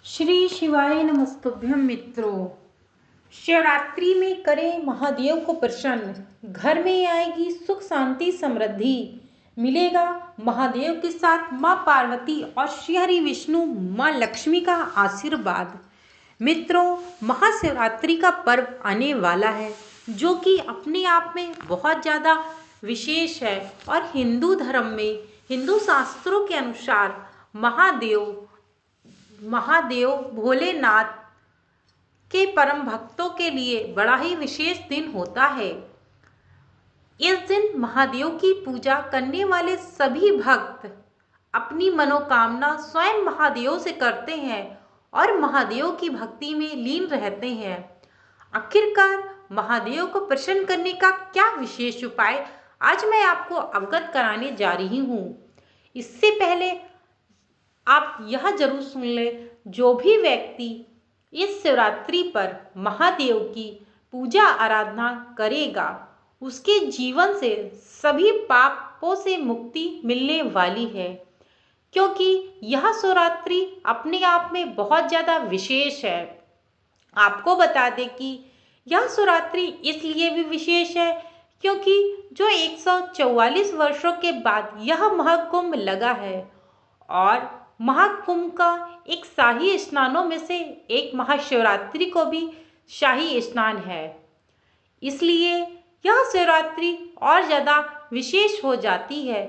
श्री शिवाय नमस्तुभ्यं मित्रों। शिवरात्रि में करें महादेव को प्रसन्न, घर में आएगी सुख शांति समृद्धि, मिलेगा महादेव के साथ माँ पार्वती और श्री हरि विष्णु माँ लक्ष्मी का आशीर्वाद। मित्रों, महाशिवरात्रि का पर्व आने वाला है जो कि अपने आप में बहुत ज़्यादा विशेष है और हिंदू धर्म में, हिंदू शास्त्रों के अनुसार महादेव भोलेनाथ के परम भक्तों के लिए बड़ा ही विशेष दिन होता है। इस दिन महादेव की पूजा करने वाले सभी भक्त अपनी मनोकामना स्वयं महादेव से करते हैं और महादेव की भक्ति में लीन रहते हैं। आखिरकार महादेव को प्रसन्न करने का क्या विशेष उपाय आज मैं आपको अवगत कराने जा रही हूँ। इससे पहले आप यह जरूर सुन ले, जो भी व्यक्ति इस शिवरात्रि पर महादेव की पूजा आराधना करेगा उसके जीवन से सभी पापों से मुक्ति मिलने वाली है, क्योंकि यह शिवरात्रि अपने आप में बहुत ज़्यादा विशेष है। आपको बता दें कि यह शिवरात्रि इसलिए भी विशेष है क्योंकि जो 144 वर्षों के बाद यह महाकुंभ लगा है और महाकुंभ का एक शाही स्नानों में से एक महाशिवरात्रि को भी शाही स्नान है। इसलिए यह शिवरात्रि और ज़्यादा विशेष हो जाती है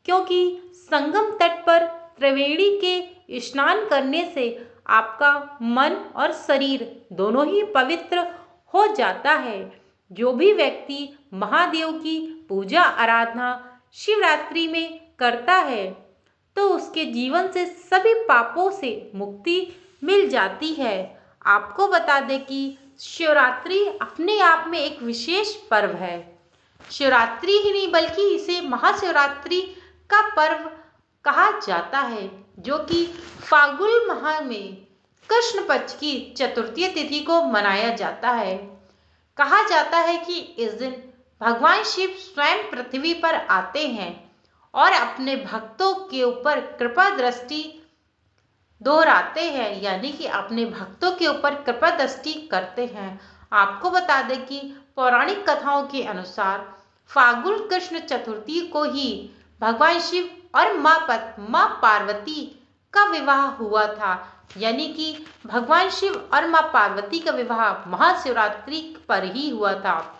क्योंकि संगम तट पर त्रिवेणी के स्नान करने से आपका मन और शरीर दोनों ही पवित्र हो जाता है। जो भी व्यक्ति महादेव की पूजा आराधना शिवरात्रि में करता है तो उसके जीवन से सभी पापों से मुक्ति मिल जाती है। आपको बता दें कि शिवरात्रि अपने आप में एक विशेष पर्व है। शिवरात्रि ही नहीं बल्कि इसे महाशिवरात्रि का पर्व कहा जाता है, जो कि फाल्गुन माह में कृष्ण पक्ष की चतुर्थी तिथि को मनाया जाता है। कहा जाता है कि इस दिन भगवान शिव स्वयं पृथ्वी पर आते हैं और अपने भक्तों के ऊपर कृपा दृष्टि दोहराते हैं, यानी कि अपने भक्तों के ऊपर कृपा दृष्टि करते हैं। आपको बता दें कि पौराणिक कथाओं के अनुसार फाल्गुन कृष्ण चतुर्थी को ही भगवान शिव और माँ पार्वती का विवाह हुआ था, यानी कि भगवान शिव और माँ पार्वती का विवाह महाशिवरात्रि पर ही हुआ था।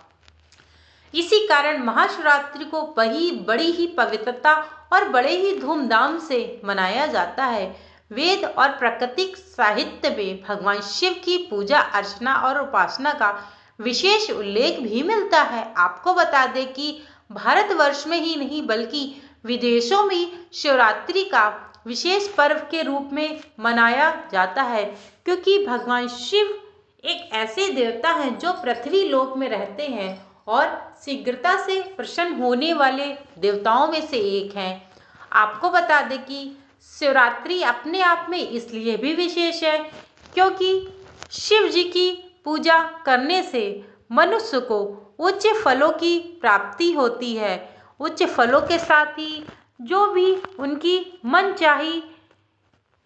इसी कारण महाशिवरात्रि को बड़ी ही पवित्रता और बड़े ही धूमधाम से मनाया जाता है। वेद और प्राकृतिक साहित्य में भगवान शिव की पूजा अर्चना और उपासना का विशेष उल्लेख भी मिलता है। आपको बता दें कि भारतवर्ष में ही नहीं बल्कि विदेशों में शिवरात्रि का विशेष पर्व के रूप में मनाया जाता है, क्योंकि भगवान शिव एक ऐसे देवता हैं जो पृथ्वी लोक में रहते हैं और शीघ्रता से प्रसन्न होने वाले देवताओं में से एक हैं। आपको बता दें कि शिवरात्रि अपने आप में इसलिए भी विशेष है क्योंकि शिव जी की पूजा करने से मनुष्य को उच्च फलों की प्राप्ति होती है। उच्च फलों के साथ ही जो भी उनकी मनचाही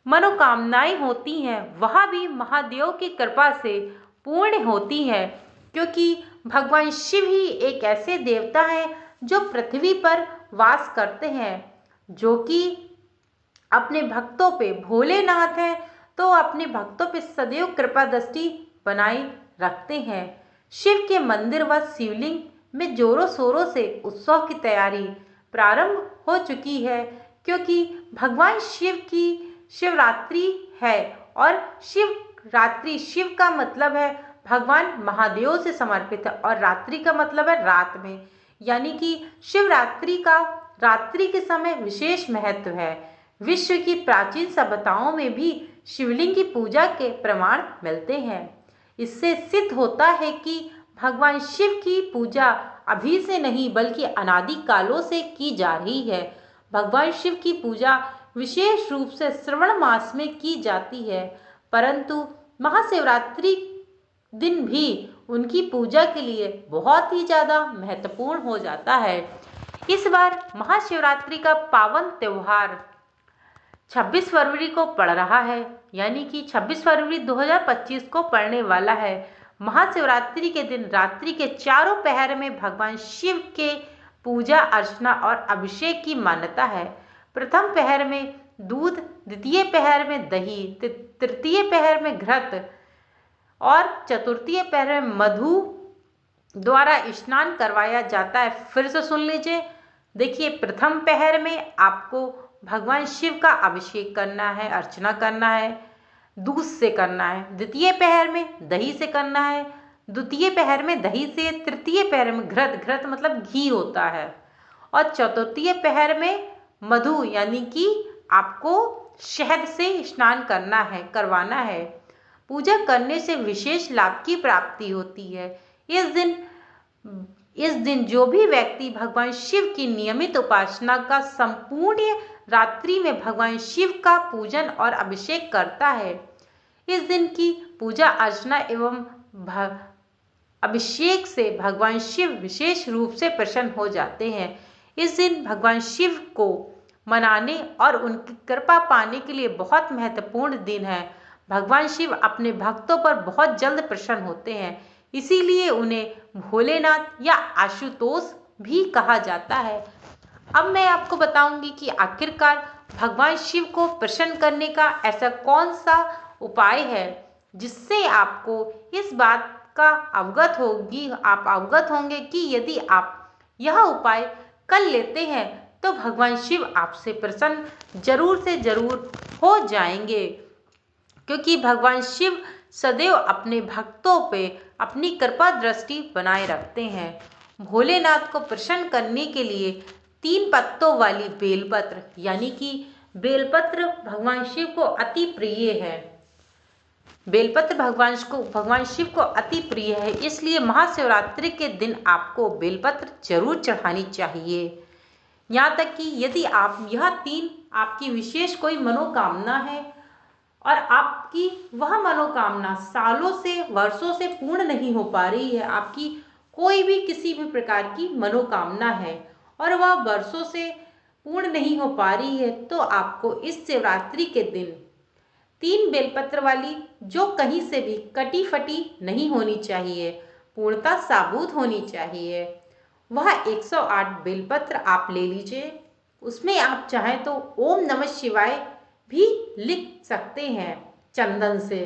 मनोकामनाएं होती हैं वह भी महादेव की कृपा से पूर्ण होती है, क्योंकि भगवान शिव ही एक ऐसे देवता हैं जो पृथ्वी पर वास करते हैं, जो कि अपने भक्तों पे भोलेनाथ हैं तो अपने भक्तों पे सदैव कृपा दृष्टि बनाए रखते हैं। शिव के मंदिर व शिवलिंग में जोरों शोरों से उत्सव की तैयारी प्रारंभ हो चुकी है, क्योंकि भगवान शिव की शिवरात्रि है और शिवरात्रि शिव का मतलब है भगवान महादेव से समर्पित है और रात्रि का मतलब है रात में, यानी कि शिवरात्रि का रात्रि के समय विशेष महत्व है। विश्व की प्राचीन सभ्यताओं में भी शिवलिंग की पूजा के प्रमाण मिलते हैं। इससे सिद्ध होता है कि भगवान शिव की पूजा अभी से नहीं बल्कि अनादि कालों से की जा रही है। भगवान शिव की पूजा विशेष रूप से श्रावण मास में की जाती है, परंतु महाशिवरात्रि दिन भी उनकी पूजा के लिए बहुत ही ज़्यादा महत्वपूर्ण हो जाता है। इस बार महाशिवरात्रि का पावन त्यौहार 26 फरवरी को पड़ रहा है, यानी कि 26 फरवरी 2025 को पड़ने वाला है। महाशिवरात्रि के दिन रात्रि के चारों पहर में भगवान शिव के पूजा अर्चना और अभिषेक की मान्यता है। प्रथम पहर में दूध, द्वितीय पहर में दही, तृतीय पहर में घृत और चतुर्थीय पहर में मधु द्वारा स्नान करवाया जाता है। फिर से सुन लीजिए, देखिए, प्रथम पहर में आपको भगवान शिव का अभिषेक करना है, अर्चना करना है, दूध से करना है। द्वितीय पहर में दही से करना है, द्वितीय पहर में दही से, तृतीय पहर में घृत मतलब घी होता है, और चतुर्थीय पहर में मधु यानी कि आपको शहद से स्नान करवाना है। पूजा करने से विशेष लाभ की प्राप्ति होती है। इस दिन जो भी व्यक्ति भगवान शिव की नियमित उपासना का संपूर्ण रात्रि में भगवान शिव का पूजन और अभिषेक करता है, इस दिन की पूजा अर्चना एवं अभिषेक से भगवान शिव विशेष रूप से प्रसन्न हो जाते हैं। इस दिन भगवान शिव को मनाने और उनकी कृपा पाने के लिए बहुत महत्वपूर्ण दिन है। भगवान शिव अपने भक्तों पर बहुत जल्द प्रसन्न होते हैं, इसीलिए उन्हें भोलेनाथ या आशुतोष भी कहा जाता है। अब मैं आपको बताऊंगी कि आखिरकार भगवान शिव को प्रसन्न करने का ऐसा कौन सा उपाय है जिससे आपको इस बात का आप अवगत होंगे कि यदि आप यह उपाय कर लेते हैं तो भगवान शिव आपसे प्रसन्न जरूर से जरूर हो जाएंगे, क्योंकि भगवान शिव सदैव अपने भक्तों पे अपनी कृपा दृष्टि बनाए रखते हैं। भोलेनाथ को प्रसन्न करने के लिए 3 पत्तों वाली बेलपत्र यानी कि बेलपत्र भगवान शिव को अति प्रिय है। बेलपत्र भगवान शिव को अति प्रिय है, इसलिए महाशिवरात्रि के दिन आपको बेलपत्र जरूर चढ़ानी चाहिए। यहाँ तक कि यदि आप यह 3 आपकी विशेष कोई मनोकामना है और आपकी वह मनोकामना सालों से वर्षों से पूर्ण नहीं हो पा रही है, आपकी कोई भी किसी भी प्रकार की मनोकामना है और वह वर्षों से पूर्ण नहीं हो पा रही है, तो आपको इस शिवरात्रि के दिन 3 बेलपत्र वाली, जो कहीं से भी कटी फटी नहीं होनी चाहिए, पूर्णतः साबुत होनी चाहिए, वह 108 बेलपत्र आप ले लीजिए। उसमें आप चाहें तो ओम नमः शिवाय भी लिख सकते हैं। चंदन से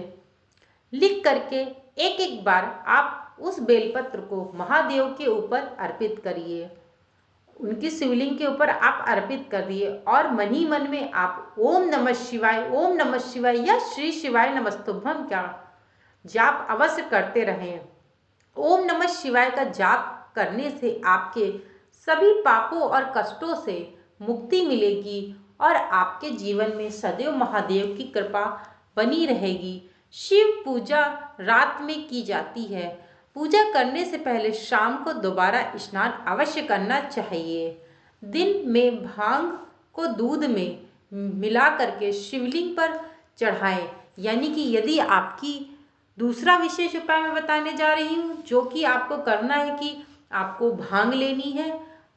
लिख करके एक बार आप उस बेलपत्र को महादेव के ऊपर अर्पित करिए, उनकी शिवलिंग के ऊपर आप अर्पित करिए और मन ही मन में आप ओम नमः शिवाय या श्री शिवाय नमस्तुभ्यम का जाप अवश्य करते रहें। ओम नमः शिवाय का जाप करने से आपके सभी पापों और कष्टों से मुक्ति मिलेगी और आपके जीवन में सदैव महादेव की कृपा बनी रहेगी। शिव पूजा रात में की जाती है। पूजा करने से पहले शाम को दोबारा स्नान अवश्य करना चाहिए। दिन में भांग को दूध में मिला करके शिवलिंग पर चढ़ाएं। यानी कि यदि आपकी दूसरा विशेष उपाय मैं बताने जा रही हूँ, जो कि आपको करना है कि आपको भांग लेनी है।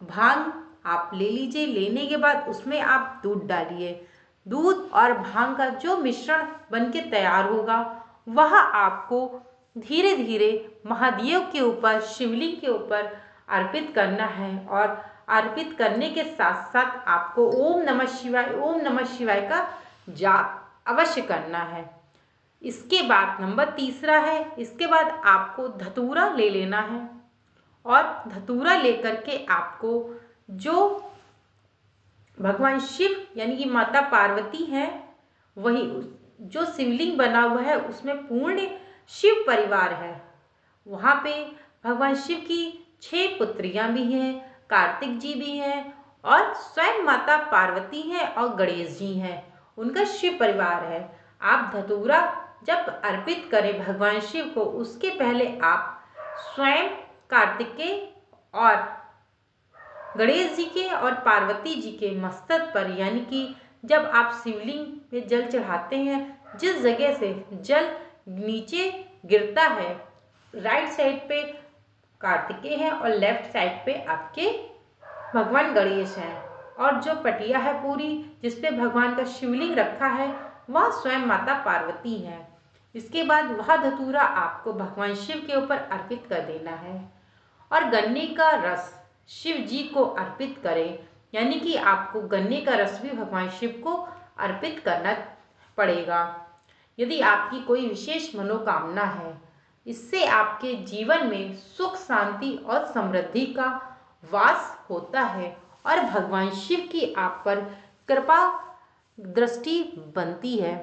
भांग आप ले लीजिए, लेने के बाद उसमें आप दूध डालिए। दूध और भांग का जो मिश्रण बनके तैयार होगा वह आपको धीरे धीरे महादेव के ऊपर, शिवलिंग के ऊपर अर्पित करना है और अर्पित करने के साथ साथ आपको ओम नमः शिवाय का जाप अवश्य करना है। इसके बाद नंबर 3 है, इसके बाद आपको धतूरा ले लेना है और धतूरा लेकर के आपको जो भगवान शिव यानी कि माता पार्वती हैं, वही जो शिवलिंग बना हुआ है उसमें पूर्ण शिव परिवार है। वहाँ पे भगवान शिव की 6 पुत्रियां भी हैं, कार्तिक जी भी हैं और स्वयं माता पार्वती हैं और गणेश जी हैं, उनका शिव परिवार है। आप धतूरा जब अर्पित करें भगवान शिव को, उसके पहले आप स्वयं कार्तिकेय और गणेश जी के और पार्वती जी के मस्तक पर, यानी कि जब आप शिवलिंग में जल चढ़ाते हैं, जिस जगह से जल नीचे गिरता है, राइट साइड पे कार्तिकेय है और लेफ्ट साइड पे आपके भगवान गणेश हैं, और जो पटिया है पूरी जिसपे भगवान का शिवलिंग रखा है वह स्वयं माता पार्वती है। इसके बाद वह धतूरा आपको भगवान शिव के ऊपर अर्पित कर देना है और गन्ने का रस शिव जी को अर्पित करें, यानी कि आपको गन्ने का रस भी भगवान शिव को अर्पित करना पड़ेगा। यदि आपकी कोई विशेष मनोकामना है, इससे आपके जीवन में सुख, शांति और समृद्धि का वास होता है और भगवान शिव की आप पर कृपा दृष्टि बनती है।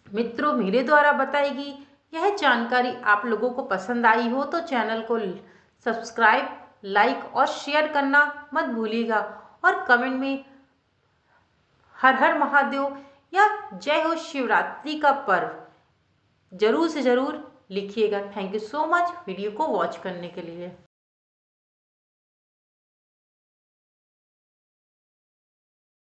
मित्रों, मेरे द्वारा बताई गई यह जानकारी आप लोगों को पसंद आई हो तो चैनल को सब्सक्राइब, लाइक और शेयर करना मत भूलिएगा और कमेंट में हर हर महादेव या जय हो शिवरात्रि का पर्व जरूर से जरूर लिखिएगा। Thank you so much video को वॉच करने के लिए।